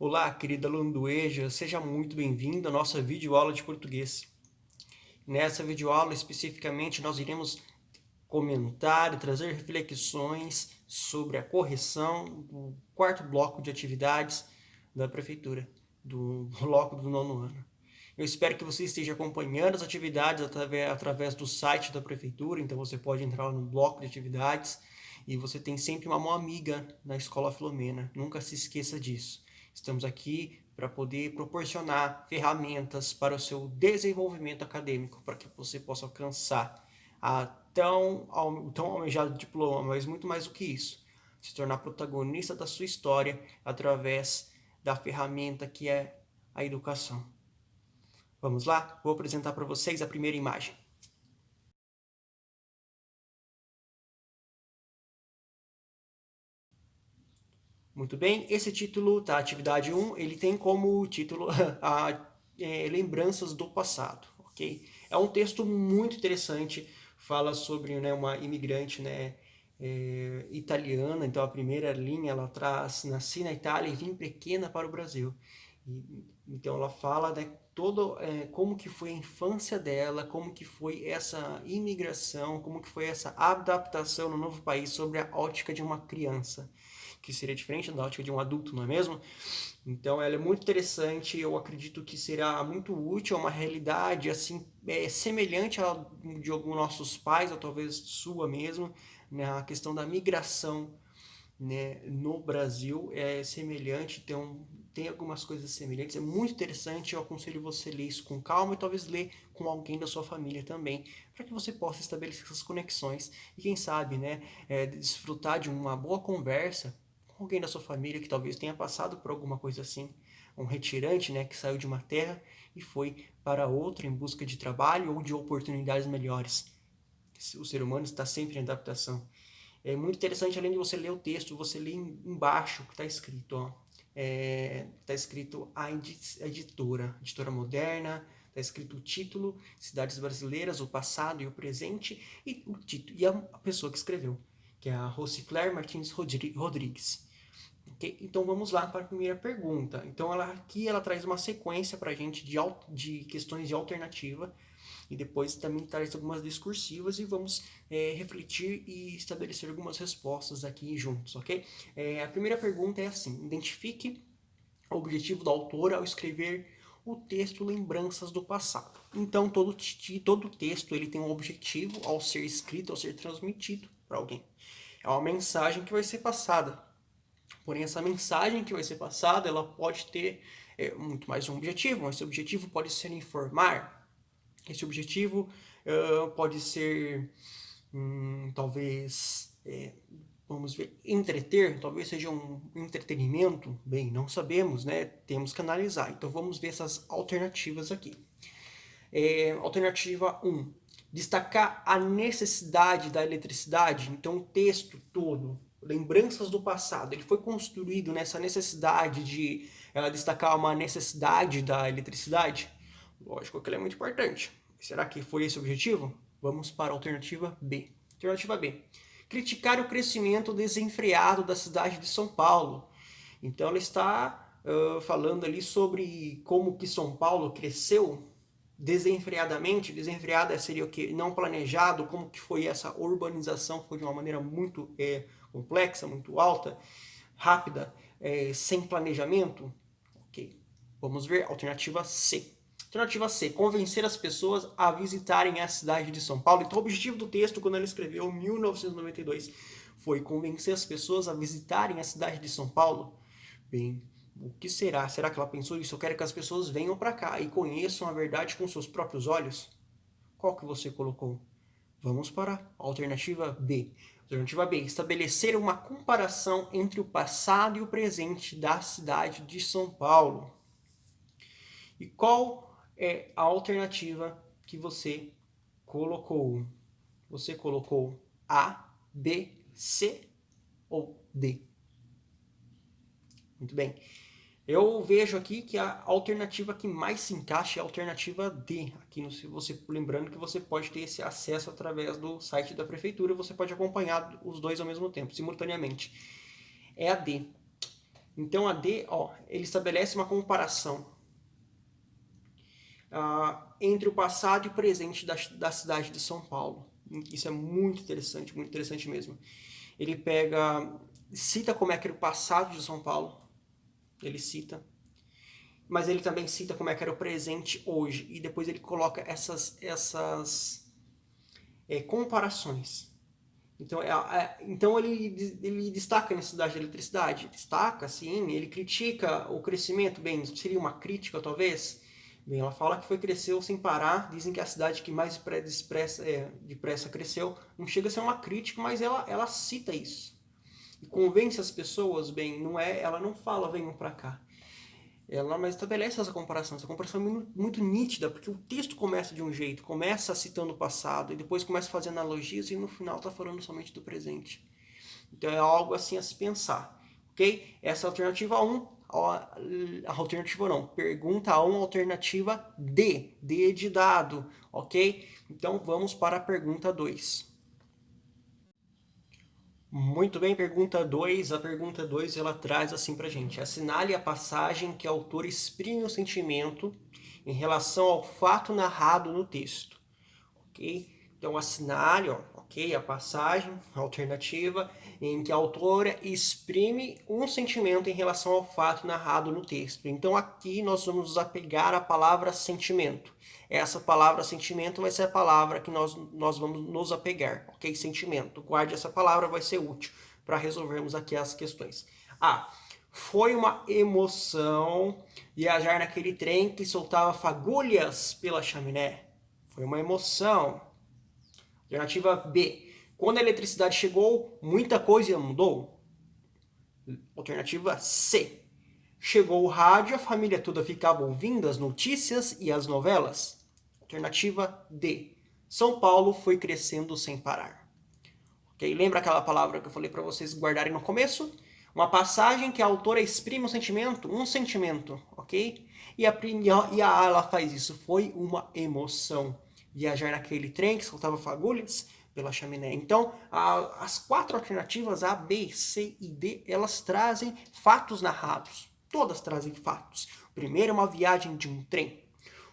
Olá, querida aluna do EJA, seja muito bem-vindo à nossa videoaula de português. Nessa videoaula, especificamente, nós iremos comentar e trazer reflexões sobre a correção do quarto bloco de atividades da Prefeitura, do bloco do nono ano. Eu espero que você esteja acompanhando as atividades através do site da Prefeitura, então você pode entrar no bloco de atividades e você tem sempre uma mão amiga na Escola Filomena, nunca se esqueça disso. Estamos aqui para poder proporcionar ferramentas para o seu desenvolvimento acadêmico, para que você possa alcançar tão almejado diploma, mas muito mais do que isso, se tornar protagonista da sua história através da ferramenta que é a educação. Vamos lá? Vou apresentar para vocês a primeira imagem. Muito bem, esse título, tá, atividade 1, ele tem como título Lembranças do Passado, ok? É um texto muito interessante, fala sobre, né, uma imigrante, né, italiana, então a primeira linha ela traz, nasci na Itália e vim pequena para o Brasil. Então ela fala, né, como que foi a infância dela, como que foi essa imigração, como que foi essa adaptação no novo país sobre a ótica de uma criança, que seria diferente da ótica de um adulto, não é mesmo? Então ela é muito interessante, eu acredito que será muito útil a uma realidade assim semelhante à de alguns nossos pais, ou talvez sua mesmo, na né, questão da migração, né, no Brasil é semelhante, tem algumas coisas semelhantes, é muito interessante, eu aconselho você ler isso com calma e talvez ler com alguém da sua família também, para que você possa estabelecer essas conexões e quem sabe, né, desfrutar de uma boa conversa com alguém da sua família que talvez tenha passado por alguma coisa assim, um retirante, né, que saiu de uma terra e foi para outra em busca de trabalho ou de oportunidades melhores. O ser humano está sempre em adaptação. É muito interessante, além de você ler o texto, você lê embaixo que está escrito, ó. Está escrito a editora moderna, está escrito o título, Cidades Brasileiras, o passado e o presente, e o título, e a pessoa que escreveu, que é a Rosicler Martins Rodrigues. Okay? Então vamos lá para a primeira pergunta. Então aqui ela traz uma sequência para a gente de questões de alternativa e depois também traz algumas discursivas e vamos refletir e estabelecer algumas respostas aqui juntos, ok? A primeira pergunta é assim: identifique o objetivo do autor ao escrever o texto Lembranças do Passado. Então todo texto ele tem um objetivo ao ser escrito, ao ser transmitido para alguém. É uma mensagem que vai ser passada. Porém, essa mensagem que vai ser passada, ela pode ter muito mais um objetivo. Esse objetivo pode ser informar. Esse objetivo pode ser, talvez, vamos ver, entreter. Talvez seja um entretenimento. Bem, não sabemos, né? Temos que analisar. Então, vamos ver essas alternativas aqui. Alternativa 1. Destacar a necessidade da eletricidade. Então, o texto todo, lembranças do passado, ele foi construído nessa necessidade de destacar uma necessidade da eletricidade? Lógico que ele é muito importante. Será que foi esse o objetivo? Vamos para a alternativa B. Alternativa B. Criticar o crescimento desenfreado da cidade de São Paulo. Então, ela está falando ali sobre como que São Paulo cresceu desenfreadamente. Desenfreada seria o que? Não planejado. Como que foi essa urbanização? Foi de uma maneira muito complexa, muito alta, rápida, sem planejamento? Ok. Vamos ver. Alternativa C. Alternativa C. Convencer as pessoas a visitarem a cidade de São Paulo. Então, o objetivo do texto, quando ele escreveu em 1992, foi convencer as pessoas a visitarem a cidade de São Paulo. Bem, o que será? Será que ela pensou isso? Eu quero que as pessoas venham para cá e conheçam a verdade com seus próprios olhos? Qual que você colocou? Vamos para a alternativa B. Alternativa B. Estabelecer uma comparação entre o passado e o presente da cidade de São Paulo. E qual é a alternativa que você colocou? Você colocou A, B, C ou D? Muito bem. Eu vejo aqui que a alternativa que mais se encaixa é a alternativa D. Aqui você lembrando que você pode ter esse acesso através do site da prefeitura, você pode acompanhar os dois ao mesmo tempo, simultaneamente. É a D. Então a D, ó, ele estabelece uma comparação entre o passado e o presente da cidade de São Paulo. Isso é muito interessante mesmo. Ele cita como é que era o passado de São Paulo, ele cita, mas ele também cita como é que era o presente hoje, e depois ele coloca essas comparações. Então ele destaca a necessidade da eletricidade, destaca, sim, ele critica o crescimento, bem, seria uma crítica talvez. Bem, ela fala que cresceu sem parar, dizem que a cidade que mais depressa cresceu, não chega a ser uma crítica, mas ela cita isso. E convence as pessoas, bem, ela não fala venham para cá. Mas estabelece essa comparação é muito nítida, porque o texto começa de um jeito, começa citando o passado, e depois começa a fazer analogias, e no final está falando somente do presente. Então é algo assim a se pensar, ok? Essa é a alternativa 1, a alternativa não, pergunta 1, alternativa D, D de dado, ok? Então vamos para a pergunta 2. Muito bem, pergunta 2. A pergunta 2 ela traz assim pra gente: assinale a passagem que o autor exprime o sentimento em relação ao fato narrado no texto. Ok? Então, assinale, ó, ok, a passagem, a alternativa, em que a autora exprime um sentimento em relação ao fato narrado no texto. Então, aqui nós vamos nos apegar à palavra sentimento. Essa palavra sentimento vai ser a palavra que nós vamos nos apegar, ok? Sentimento. Guarde essa palavra, vai ser útil para resolvermos aqui as questões. Foi uma emoção viajar naquele trem que soltava fagulhas pela chaminé. Foi uma emoção. Alternativa B. Quando a eletricidade chegou, muita coisa mudou. Alternativa C. Chegou o rádio, a família toda ficava ouvindo as notícias e as novelas. Alternativa D. São Paulo foi crescendo sem parar. Okay? Lembra aquela palavra que eu falei para vocês guardarem no começo? Uma passagem que a autora exprime um sentimento, ok? E a ela faz isso. Foi uma emoção. Viajar naquele trem que soltava fagulhas pela chaminé. Então, as 4 alternativas, A, B, C e D, elas trazem fatos narrados. Todas trazem fatos. O primeiro é uma viagem de um trem.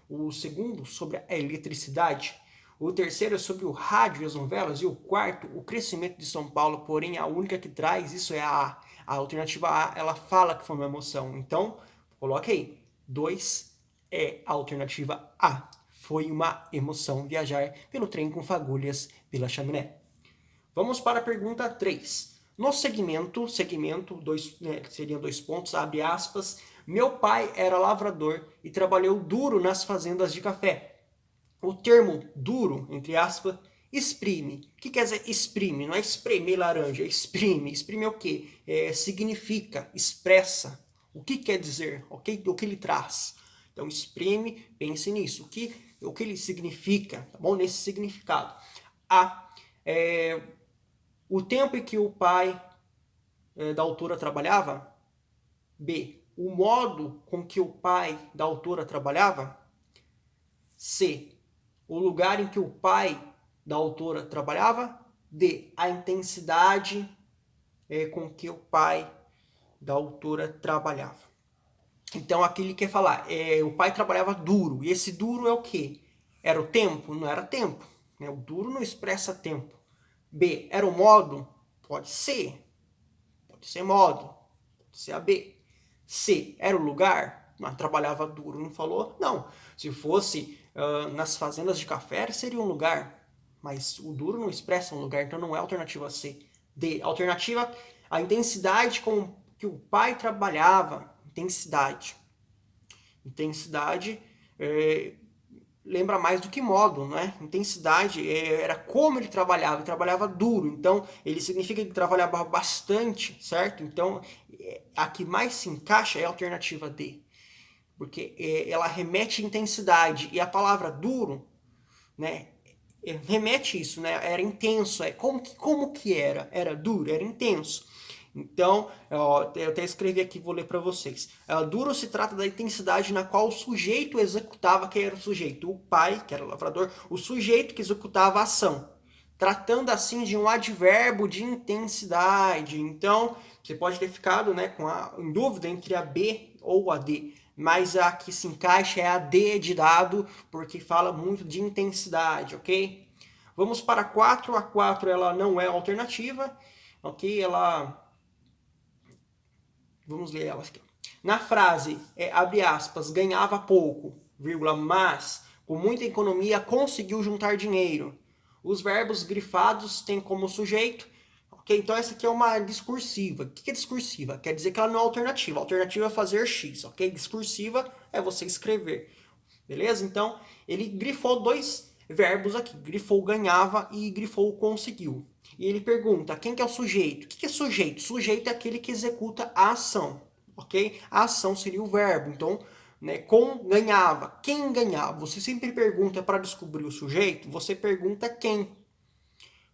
O segundo, sobre a eletricidade. O terceiro é sobre o rádio e as novelas. E o quarto, o crescimento de São Paulo. Porém, a única que traz isso é a A. A alternativa A, ela fala que foi uma emoção. Então, coloque aí. 2 é a alternativa A. Foi uma emoção viajar pelo trem com fagulhas pela chaminé. Vamos para a pergunta 3. No segmento, seriam 2 pontos, abre aspas. Meu pai era lavrador e trabalhou duro nas fazendas de café. O termo duro, entre aspas, exprime. O que quer dizer exprime? Não é espremer laranja, é exprime. Exprime é o quê? Significa, expressa. O que quer dizer? Okay? O que ele traz? Então, exprime, pense nisso. O que ele significa, tá bom? Nesse significado. A. O tempo em que o pai da autora trabalhava. B. O modo com que o pai da autora trabalhava. C. O lugar em que o pai da autora trabalhava. D. A intensidade com que o pai da autora trabalhava. Então aqui ele quer falar, o pai trabalhava duro, e esse duro é o quê? Era o tempo? Não era tempo. Né? O duro não expressa tempo. B, era o modo? Pode ser modo, pode ser a B. C, era o lugar? Mas trabalhava duro, não falou? Não, se fosse nas fazendas de café seria um lugar, mas o duro não expressa um lugar, então não é a alternativa C. D, alternativa, a intensidade com que o pai trabalhava. Intensidade lembra mais do que modo, né? Intensidade era como ele trabalhava duro, então ele significa que ele trabalhava bastante, certo? Então a que mais se encaixa é a alternativa D, porque ela remete à intensidade, e a palavra duro, né? Remete isso, né? Era intenso, como que era? Era duro, era intenso. Então, eu até escrevi aqui, vou ler para vocês. Duro se trata da intensidade na qual o sujeito executava, quem era o sujeito? O pai, que era o lavrador, o sujeito que executava a ação. tratando assim de um advérbio de intensidade. Então, você pode ter ficado, né, em dúvida entre a B ou a D, mas a que se encaixa é a D de dado, porque fala muito de intensidade, ok? Vamos para a 4. A 4 ela não é alternativa, ok? Vamos ler ela aqui. Na frase, abre aspas, ganhava pouco, vírgula, mas com muita economia conseguiu juntar dinheiro. Os verbos grifados têm como sujeito, ok? Então essa aqui é uma discursiva. O que é discursiva? Quer dizer que ela não é alternativa. A alternativa é fazer X, ok? Discursiva é você escrever, beleza? Então ele grifou dois verbos aqui. Grifou ganhava e grifou conseguiu. E ele pergunta, quem que é o sujeito? O que é sujeito? Sujeito é aquele que executa a ação, ok? A ação seria o verbo. Então, né, ganhava. Quem ganhava? Você sempre pergunta para descobrir o sujeito, você pergunta quem,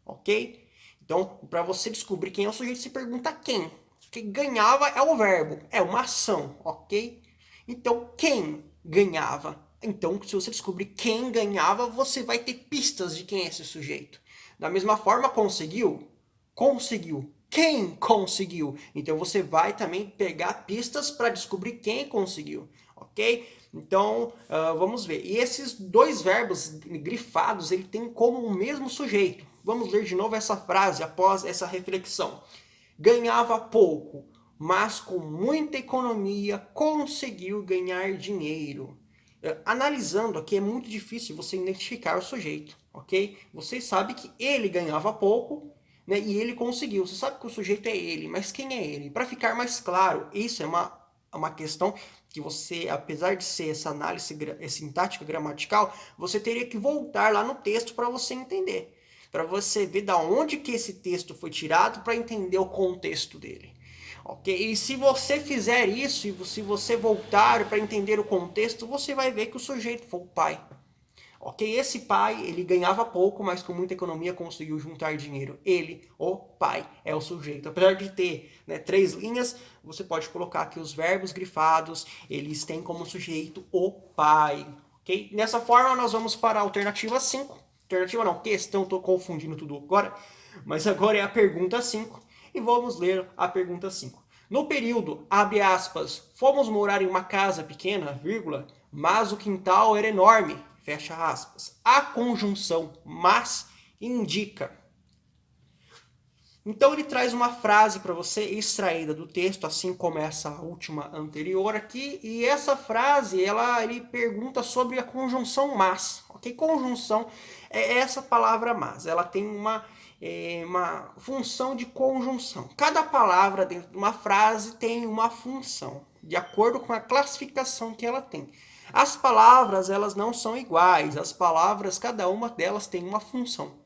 ok? Então, para você descobrir quem é o sujeito, você pergunta quem. Quem ganhava é o verbo, é uma ação, ok? Então, quem ganhava? Então, se você descobrir quem ganhava, você vai ter pistas de quem é esse sujeito. Da mesma forma, conseguiu? Conseguiu. Quem conseguiu? Então, você vai também pegar pistas para descobrir quem conseguiu, ok? Então, vamos ver. E esses dois verbos grifados, ele tem como o mesmo sujeito. Vamos ler de novo essa frase após essa reflexão. Ganhava pouco, mas com muita economia conseguiu ganhar dinheiro. Analisando aqui, é muito difícil você identificar o sujeito, ok? Você sabe que ele ganhava pouco, né, e ele conseguiu. Você sabe que o sujeito é ele, mas quem é ele? Para ficar mais claro, isso é uma questão que você, apesar de ser essa análise sintática gramatical, você teria que voltar lá no texto para você entender. Para você ver da onde que esse texto foi tirado para entender o contexto dele. Ok? E se você fizer isso, e se você voltar para entender o contexto, você vai ver que o sujeito foi o pai. Ok? Esse pai, ele ganhava pouco, mas com muita economia conseguiu juntar dinheiro. Ele, o pai, é o sujeito. Apesar de ter, né, 3 linhas, você pode colocar que os verbos grifados, eles têm como sujeito o pai. Ok? Nessa forma, nós vamos para a alternativa 5. Alternativa não, questão, estou confundindo tudo agora. Mas agora é a pergunta 5. E vamos ler a pergunta 5. No período, abre aspas, fomos morar em uma casa pequena, vírgula, mas o quintal era enorme, fecha aspas. A conjunção mas indica. Então ele traz uma frase para você extraída do texto, assim como essa última anterior aqui, e essa frase ele pergunta sobre a conjunção mas. Ok? Conjunção é essa palavra mas. Ela tem uma função de conjunção. Cada palavra dentro de uma frase tem uma função, de acordo com a classificação que ela tem. As palavras, elas não são iguais. As palavras, cada uma delas tem uma função.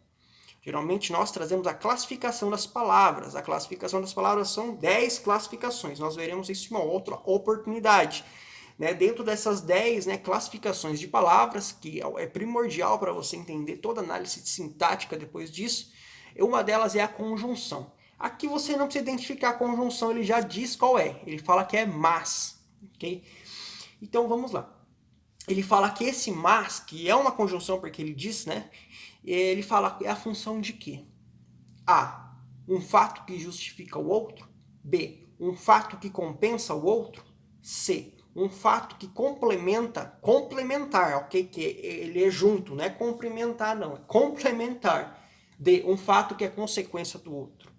Geralmente nós trazemos a classificação das palavras. A classificação das palavras são 10 classificações. Nós veremos isso em uma outra oportunidade. Né? Dentro dessas 10, né, classificações de palavras, que é primordial para você entender toda a análise sintática depois disso, uma delas é a conjunção. Aqui você não precisa identificar a conjunção, ele já diz qual é. Ele fala que é mas. Okay? Então vamos lá. Ele fala que esse mas, que é uma conjunção porque ele diz, né? Ele fala é a função de quê? A, um fato que justifica o outro. B, um fato que compensa o outro. C, um fato que complementar, ok? Que ele é junto, não é complementar não, é complementar. D, um fato que é consequência do outro.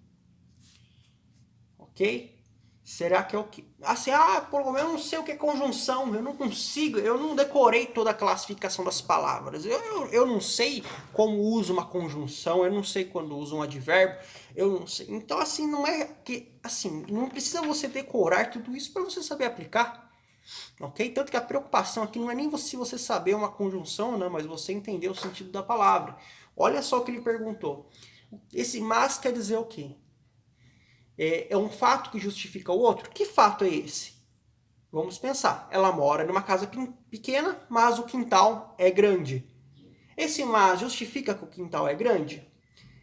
Ok? Será que é o quê? Assim, eu não sei o que é conjunção, eu não consigo, eu não decorei toda a classificação das palavras. Eu não sei como usa uma conjunção, eu não sei quando usa um advérbio, eu não sei. Então, assim, não é que, assim, não precisa você decorar tudo isso para você saber aplicar. Ok? Tanto que a preocupação aqui não é nem se você saber uma conjunção, não, mas você entender o sentido da palavra. Olha só o que ele perguntou. Esse mas quer dizer o quê? É um fato que justifica o outro? Que fato é esse? Vamos pensar. Ela mora numa casa pequena, mas o quintal é grande. Esse mas justifica que o quintal é grande?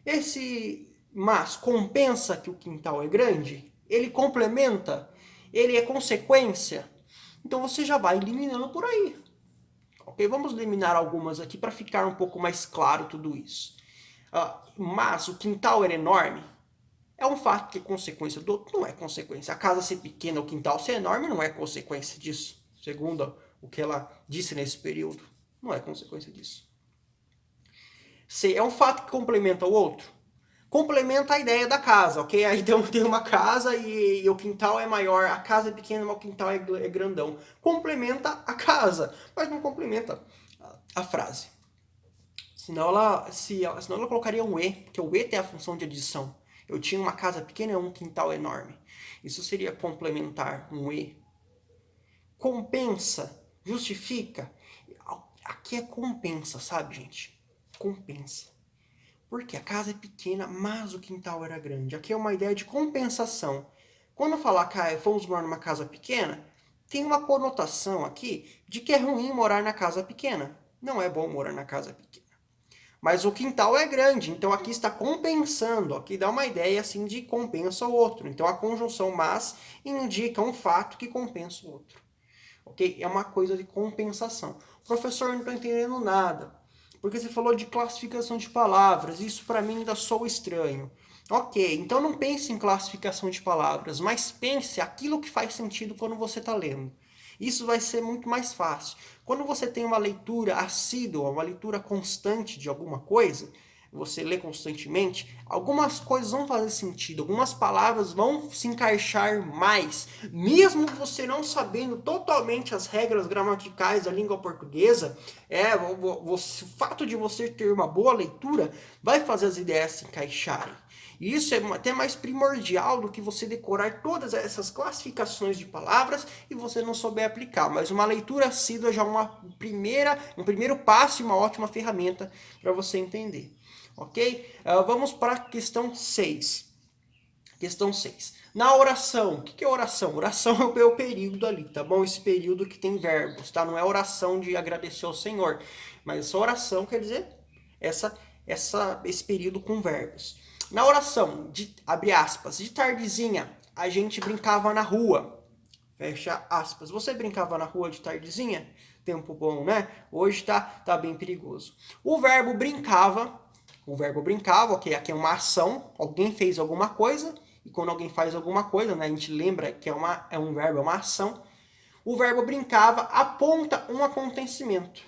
Esse mas compensa que o quintal é grande? Ele complementa? Ele é consequência? Então você já vai eliminando por aí. Ok? Vamos eliminar algumas aqui para ficar um pouco mais claro tudo isso. Mas o quintal era enorme. É um fato que é consequência do outro, não é consequência. A casa ser pequena, o quintal ser enorme, não é consequência disso. Segundo o que ela disse nesse período, não é consequência disso. C, é um fato que complementa o outro. Complementa a ideia da casa, ok? Aí tem uma casa e o quintal é maior, a casa é pequena, mas o quintal é grandão. Complementa a casa, mas não complementa a frase. Senão ela colocaria um E, porque o E tem a função de adição. Eu tinha uma casa pequena e um quintal enorme. Isso seria complementar, um E. Compensa, justifica. Aqui é compensa, sabe, gente? Compensa. Porque a casa é pequena, mas o quintal era grande. Aqui é uma ideia de compensação. Quando falar que fomos morar numa casa pequena, tem uma conotação aqui de que é ruim morar na casa pequena. Não é bom morar na casa pequena. Mas o quintal é grande, então aqui está compensando. Aqui dá uma ideia assim de compensa o outro. Então a conjunção mas indica um fato que compensa o outro. Ok? É uma coisa de compensação. Professor, não estou entendendo nada. Porque você falou de classificação de palavras. Isso para mim ainda soa estranho. Ok, então não pense em classificação de palavras, mas pense aquilo que faz sentido quando você está lendo. Isso vai ser muito mais fácil. Quando você tem uma leitura assídua, uma leitura constante de alguma coisa, você lê constantemente, algumas coisas vão fazer sentido, algumas palavras vão se encaixar mais, mesmo você não sabendo totalmente as regras gramaticais da língua portuguesa, o fato de você ter uma boa leitura vai fazer as ideias se encaixarem. E isso é até mais primordial do que você decorar todas essas classificações de palavras e você não souber aplicar. Mas uma leitura assídua já é um primeiro passo e uma ótima ferramenta para você entender. Ok? Vamos para a questão 6. Questão 6. Na oração, o que é oração? Oração é o período ali, tá bom? Esse período que tem verbos, tá? Não é oração de agradecer ao Senhor, mas essa oração quer dizer esse período com verbos. Na oração, abre aspas, de tardezinha, a gente brincava na rua. Fecha aspas. Você brincava na rua de tardezinha? Tempo bom, né? Hoje tá bem perigoso. O verbo brincava, ok, aqui é uma ação, alguém fez alguma coisa, e quando alguém faz alguma coisa, né, a gente lembra que é um verbo, é uma ação. O verbo brincava aponta um acontecimento.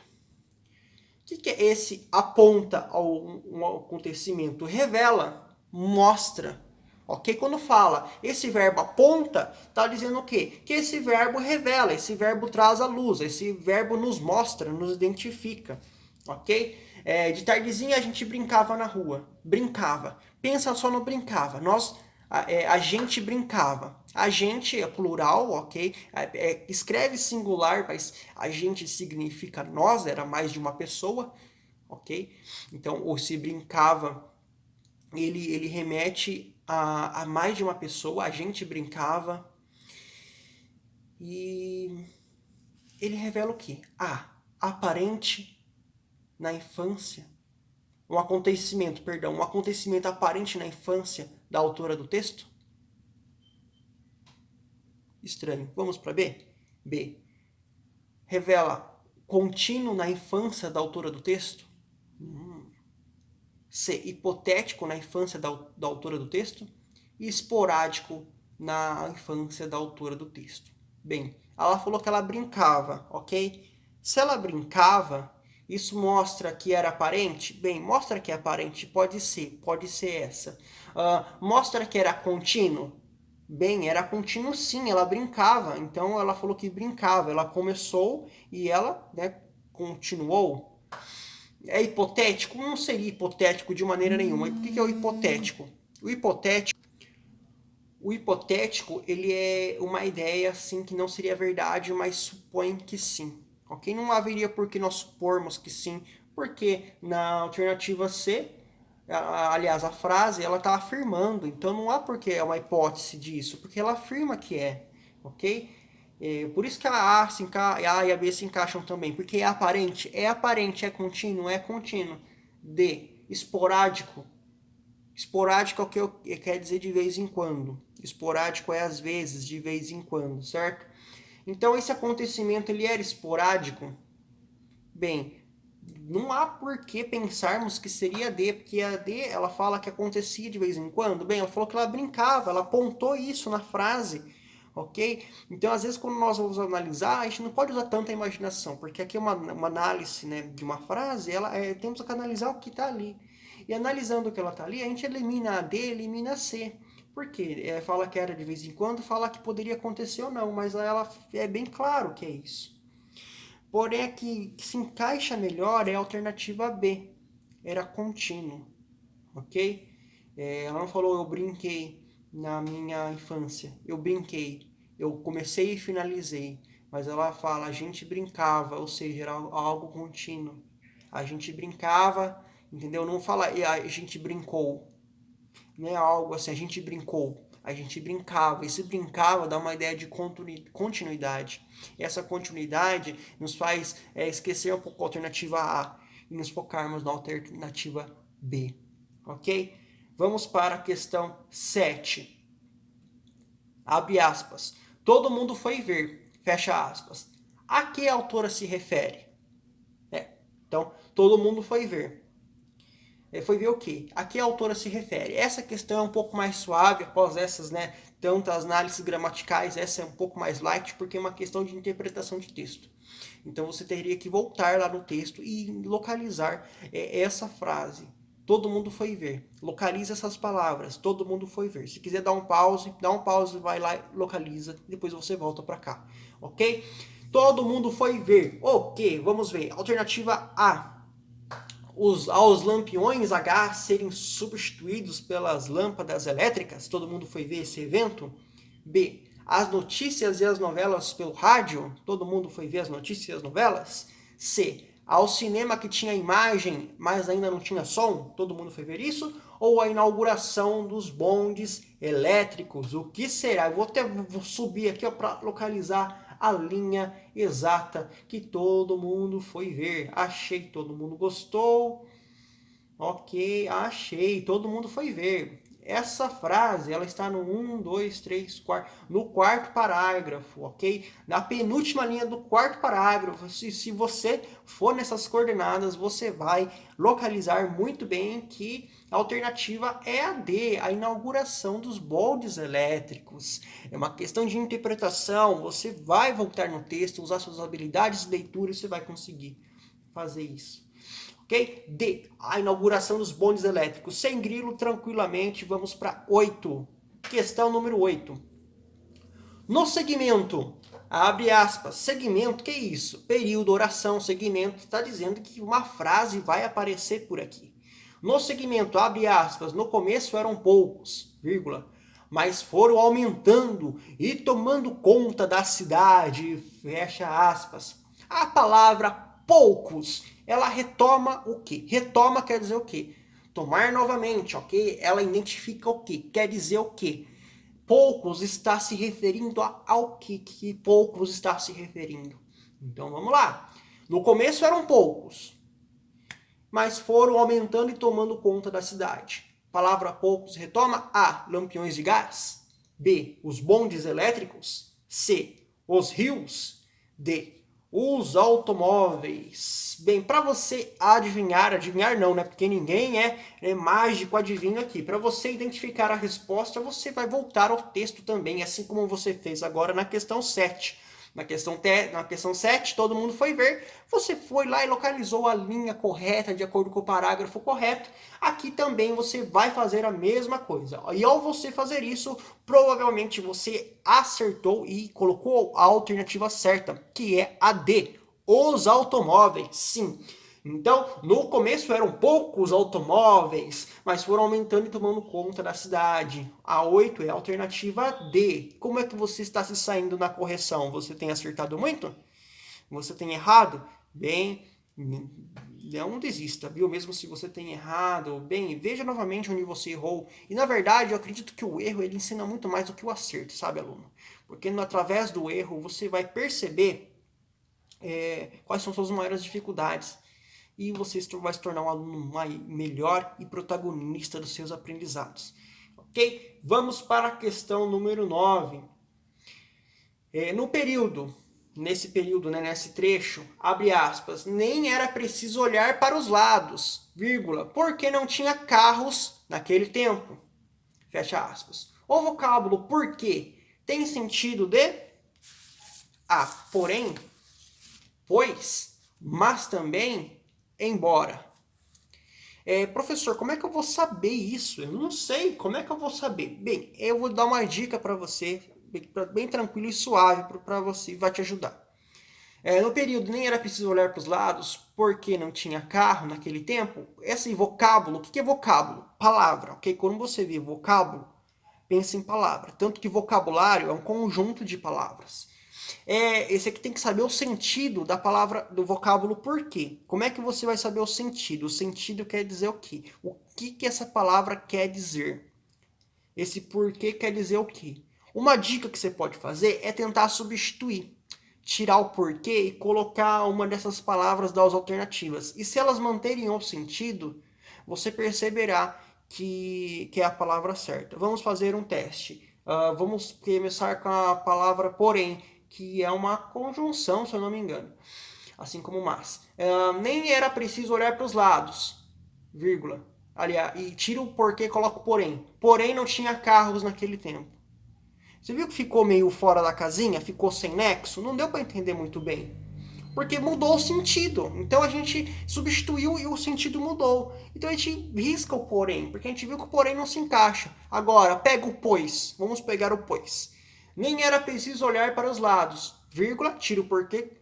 O que é esse aponta a um acontecimento? Revela, mostra. Ok? Quando fala esse verbo aponta, está dizendo o quê? Que esse verbo revela, esse verbo traz a luz, esse verbo nos mostra, nos identifica. Ok? De tardezinha a gente brincava na rua. Brincava. Pensa só no brincava. A gente brincava. A gente é plural, ok? Escreve singular, mas a gente significa nós, era mais de uma pessoa, ok? Então, o se brincava, ele remete a mais de uma pessoa, a gente brincava. E ele revela o quê? Aparente na infância. Um acontecimento aparente na infância da autora do texto? Estranho. Vamos para B? B. Revela contínuo na infância da autora do texto? C. Hipotético na infância da autora do texto? E esporádico na infância da autora do texto. Bem, ela falou que ela brincava, ok? Se ela brincava, isso mostra que era aparente? Bem, mostra que é aparente, pode ser essa. Mostra que era contínuo? Bem, era contínuo sim, ela brincava. Então ela falou que brincava, ela começou e ela, né, continuou. É hipotético? Não seria hipotético de maneira nenhuma. O que é o hipotético? O hipotético, ele é uma ideia assim que não seria verdade, mas supõe que sim. Ok? Não haveria por que nós supormos que sim, porque na alternativa C, aliás, a frase, ela está afirmando, então não há por que é uma hipótese disso, porque ela afirma que é, ok? Por isso que a e a B se encaixam também, porque é aparente, é contínuo, é contínuo. D, esporádico. Esporádico é o que quer dizer de vez em quando. Esporádico é às vezes, de vez em quando, certo? Então esse acontecimento ele era esporádico? Bem, não há por que pensarmos que seria D, porque a D, ela fala que acontecia de vez em quando. Bem, ela falou que ela brincava, ela apontou isso na frase, ok? Então, às vezes, quando nós vamos analisar, a gente não pode usar tanta imaginação, porque aqui é uma análise, né, de uma frase, temos que analisar o que está ali. E analisando o que ela está ali, a gente elimina a D, elimina a C. Por quê? Fala que era de vez em quando, fala que poderia acontecer ou não, mas ela é bem claro que é isso. Porém, a que se encaixa melhor é a alternativa B. Era contínuo, ok? Ela não falou eu brinquei na minha infância. Eu brinquei. Eu comecei e finalizei. Mas ela fala a gente brincava, ou seja, era algo contínuo. A gente brincava, entendeu? Não fala a gente brincou. Não é algo assim, a gente brincou. A gente brincava. E se brincava dá uma ideia de continuidade. E essa continuidade nos faz esquecer um pouco a alternativa A e nos focarmos na alternativa B. Ok? Vamos para a questão 7. Abre aspas. Todo mundo foi ver. Fecha aspas. A que a autora se refere? Então, todo mundo foi ver. Foi ver o quê? A que a autora se refere? Essa questão é um pouco mais suave, após essas, né, tantas análises gramaticais, essa é um pouco mais light, porque é uma questão de interpretação de texto. Então você teria que voltar lá no texto e localizar essa frase. Todo mundo foi ver. Localiza essas palavras. Todo mundo foi ver. Se quiser dar um pause, vai lá, localiza, depois você volta para cá. Ok? Todo mundo foi ver. Ok, vamos ver. Alternativa A. Aos lampiões a gás serem substituídos pelas lâmpadas elétricas, todo mundo foi ver esse evento. B. As notícias e as novelas pelo rádio, todo mundo foi ver as notícias e as novelas. C. Ao cinema que tinha imagem, mas ainda não tinha som, todo mundo foi ver isso. Ou a inauguração dos bondes elétricos, o que será? Eu vou subir aqui para localizar a linha exata que todo mundo foi ver. Achei, todo mundo gostou. Ok, achei, todo mundo foi ver. Essa frase, ela está no 1, 2, 3, 4, no quarto parágrafo, ok? Na penúltima linha do quarto parágrafo. Se você for nessas coordenadas, você vai localizar muito bem que a alternativa é a D, a inauguração dos bondes elétricos. É uma questão de interpretação, você vai voltar no texto, usar suas habilidades de leitura e você vai conseguir fazer isso. Ok? D, a inauguração dos bondes elétricos. Sem grilo, tranquilamente, vamos para 8. Questão número 8. No segmento, abre aspas, segmento, que é isso? Período, oração, segmento, está dizendo que uma frase vai aparecer por aqui. No segmento, abre aspas, no começo eram poucos, vírgula, mas foram aumentando e tomando conta da cidade, fecha aspas. A palavra poucos, ela retoma o quê? Retoma quer dizer o quê? Tomar novamente, ok? Ela identifica o quê? Quer dizer o quê? Poucos está se referindo ao que poucos está se referindo. Então vamos lá. No começo eram poucos, mas foram aumentando e tomando conta da cidade. Palavra poucos retoma A. Lampiões de gás. B. Os bondes elétricos. C. Os rios. D. Os automóveis. Bem, para você adivinhar não, né? Porque ninguém é mágico adivinho aqui. Para você identificar a resposta, você vai voltar ao texto também, assim como você fez agora na questão 7. Na questão 7, todo mundo foi ver. Você foi lá e localizou a linha correta, de acordo com o parágrafo correto. Aqui também você vai fazer a mesma coisa. E ao você fazer isso, provavelmente você acertou e colocou a alternativa certa, que é a D. Os automóveis, sim. Então, no começo eram poucos automóveis, mas foram aumentando e tomando conta da cidade. A 8 é a alternativa D. Como é que você está se saindo na correção? Você tem acertado muito? Você tem errado? Bem, não desista, viu? Mesmo se você tem errado, bem, veja novamente onde você errou. E na verdade, eu acredito que o erro ele ensina muito mais do que o acerto, sabe, aluno? Porque através do erro você vai perceber quais são suas maiores dificuldades e você vai se tornar um aluno melhor e protagonista dos seus aprendizados. Ok? Vamos para a questão número 9. No período, nesse período, né, nesse trecho, abre aspas, nem era preciso olhar para os lados, vírgula, porque não tinha carros naquele tempo, fecha aspas. O vocábulo porque tem sentido de porém, pois, mas também, embora. Professor, como é que eu vou saber isso? Eu não sei, como é que eu vou saber? Bem, eu vou dar uma dica para você, bem tranquilo e suave para você, vai te ajudar. No período nem era preciso olhar para os lados, porque não tinha carro naquele tempo. Esse vocábulo, o que é vocábulo? Palavra, ok? Quando você vê vocábulo, pensa em palavra. Tanto que vocabulário é um conjunto de palavras. Esse aqui tem que saber o sentido da palavra, do vocábulo por quê. Como é que você vai saber o sentido? O sentido quer dizer o quê? O que essa palavra quer dizer? Esse porquê quer dizer o quê? Uma dica que você pode fazer é tentar substituir. Tirar o porquê e colocar uma dessas palavras das alternativas. E se elas manterem o sentido, você perceberá que é a palavra certa. Vamos fazer um teste. Vamos começar com a palavra porém, que é uma conjunção, se eu não me engano. Assim como mas. Nem era preciso olhar para os lados, vírgula. Aliás, e tira o porquê e coloca o porém. Porém, não tinha carros naquele tempo. Você viu que ficou meio fora da casinha? Ficou sem nexo? Não deu para entender muito bem. Porque mudou o sentido. Então a gente substituiu e o sentido mudou. Então a gente risca o porém, porque a gente viu que o porém não se encaixa. Agora, pega o pois. Vamos pegar o pois. Nem era preciso olhar para os lados, vírgula, tira o porquê,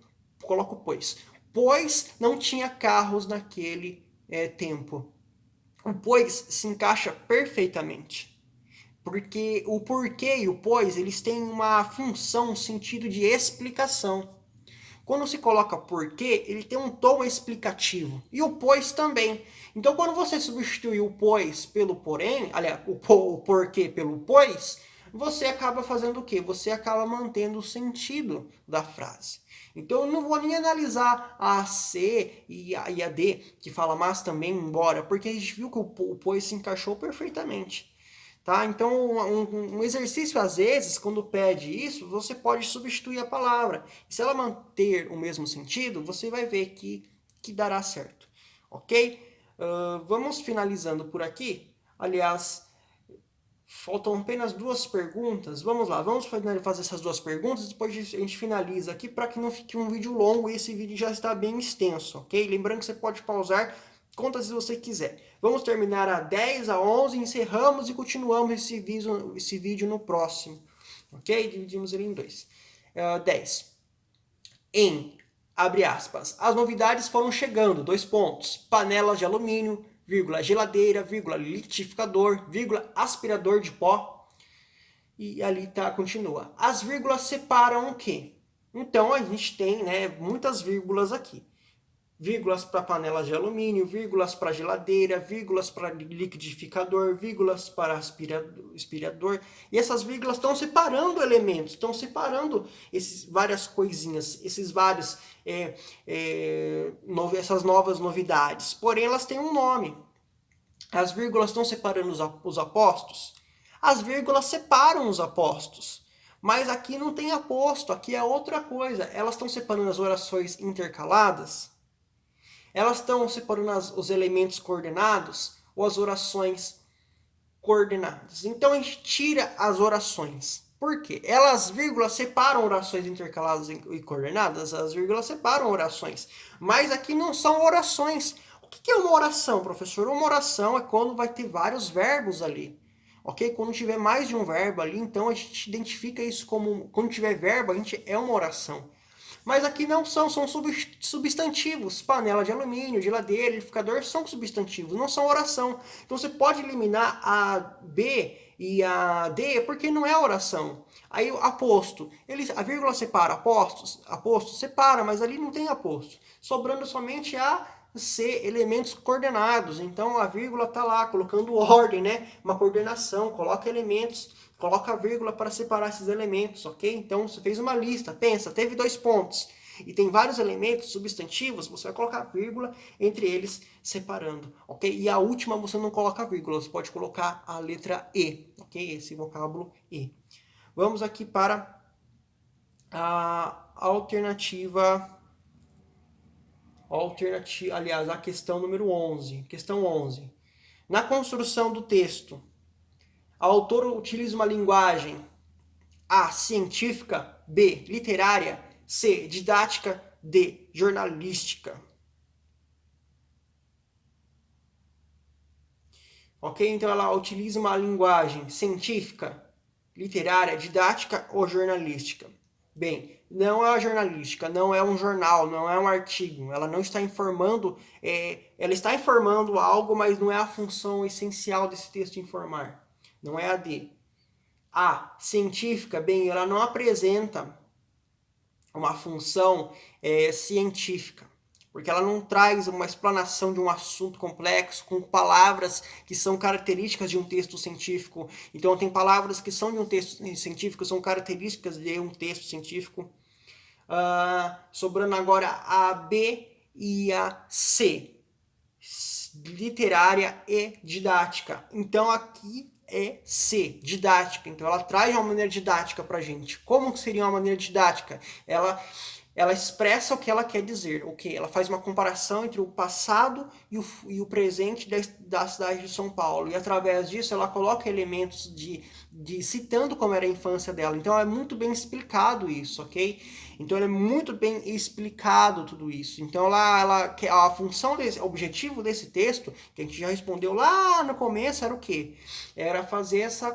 coloca o pois. Pois não tinha carros naquele tempo. O pois se encaixa perfeitamente. Porque o porquê e o pois, eles têm uma função, um sentido de explicação. Quando se coloca porquê, ele tem um tom explicativo. E o pois também. Então, quando você substitui o pois pelo porém, aliás, o porquê pelo pois, você acaba fazendo o quê? Você acaba mantendo o sentido da frase. Então, eu não vou nem analisar a C e a D, que fala mas também, embora, porque a gente viu que o pois se encaixou perfeitamente. Tá? Então, um exercício, às vezes, quando pede isso, você pode substituir a palavra. E se ela manter o mesmo sentido, você vai ver que dará certo. Ok? Vamos finalizando por aqui. Aliás, faltam apenas 2 perguntas. Vamos lá, vamos fazer essas 2 perguntas. Depois a gente finaliza aqui para que não fique um vídeo longo e esse vídeo já está bem extenso. Ok? Lembrando que você pode pausar quantas vezes você quiser. Vamos terminar a 10, a 11, encerramos e continuamos esse vídeo no próximo. Ok? Dividimos ele em 2. 10. Abre aspas, as novidades foram chegando, 2 pontos, panelas de alumínio, vírgula, geladeira, vírgula, liquidificador, vírgula, aspirador de pó. E ali continua. As vírgulas separam o quê? Então a gente tem, né, muitas vírgulas aqui. Vírgulas para panelas de alumínio, vírgulas para geladeira, vírgulas para liquidificador, vírgulas para aspirador. E essas vírgulas estão separando elementos, estão separando várias coisinhas, esses vários, essas novas novidades. Porém, elas têm um nome. As vírgulas estão separando os apostos? As vírgulas separam os apostos. Mas aqui não tem aposto, aqui é outra coisa. Elas estão separando as orações intercaladas? Elas estão separando os elementos coordenados ou as orações coordenadas. Então a gente tira as orações. Por quê? Elas, vírgulas, separam orações intercaladas e coordenadas, as vírgulas separam orações. Mas aqui não são orações. O que é uma oração, professor? Uma oração é quando vai ter vários verbos ali. Ok? Quando tiver mais de um verbo ali, então a gente identifica isso como, quando tiver verbo, a gente é uma oração. Mas aqui não são substantivos. Panela de alumínio, geladeira, liquidificador são substantivos, não são oração. Então você pode eliminar a B e a D porque não é oração. Aí aposto, a vírgula separa aposto separa, mas ali não tem aposto. Sobrando somente a C, elementos coordenados. Então a vírgula está lá colocando ordem, né? Uma coordenação, coloca elementos, coloca a vírgula para separar esses elementos, ok? Então você fez uma lista, pensa, teve 2 pontos e tem vários elementos substantivos, você vai colocar vírgula entre eles separando, ok? E a última você não coloca vírgula, você pode colocar a letra E, ok? Esse vocábulo E. Vamos aqui para a aliás, a questão número 11. Questão 11. Na construção do texto, a autora utiliza uma linguagem A, científica, B, literária, C, didática, D, jornalística. Ok? Então ela utiliza uma linguagem científica, literária, didática ou jornalística. Bem, não é a jornalística, não é um jornal, não é um artigo. Ela não está informando, ela está informando algo, mas não é a função essencial desse texto informar. Não é a D. A, científica, bem, ela não apresenta uma função científica, porque ela não traz uma explanação de um assunto complexo com palavras que são características de um texto científico. Então, tem palavras que são de um texto científico, são características de um texto científico. Sobrando agora a B e a C, literária e didática. Então, aqui é C, didática. Então, ela traz uma maneira didática para a gente. Como que seria uma maneira didática? Ela expressa o que ela quer dizer. Okay? Ela faz uma comparação entre o passado e o presente da cidade de São Paulo. E através disso ela coloca elementos de citando como era a infância dela. Então é muito bem explicado isso, ok? Então é muito bem explicado tudo isso. Então a função o objetivo desse texto, que a gente já respondeu lá no começo, era o quê? Era fazer essa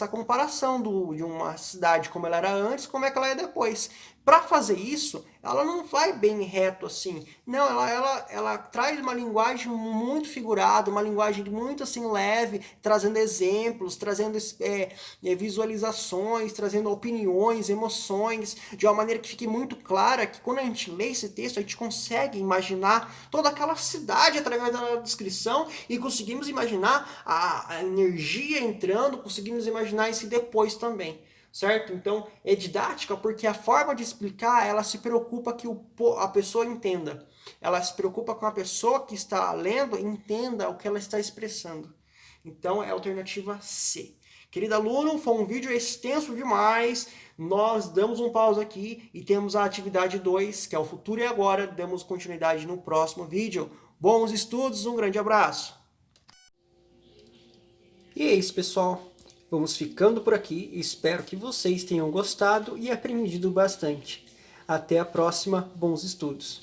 comparação de uma cidade como ela era antes, como é que ela é depois. Para fazer isso, ela não vai bem reto assim. Não, ela traz uma linguagem muito figurada, uma linguagem muito assim leve, trazendo exemplos, trazendo visualizações, trazendo opiniões, emoções, de uma maneira que fique muito clara que quando a gente lê esse texto, a gente consegue imaginar toda aquela cidade através da descrição e conseguimos imaginar a energia entrando, conseguimos imaginar esse depois também. Certo? Então, é didática porque a forma de explicar, ela se preocupa que a pessoa entenda. Ela se preocupa com a pessoa que está lendo entenda o que ela está expressando. Então, é a alternativa C. Querido aluno, foi um vídeo extenso demais. Nós damos um pause aqui e temos a atividade 2, que é o futuro e agora. Damos continuidade no próximo vídeo. Bons estudos, um grande abraço. E é isso, pessoal. Vamos ficando por aqui. Espero que vocês tenham gostado e aprendido bastante. Até a próxima. Bons estudos.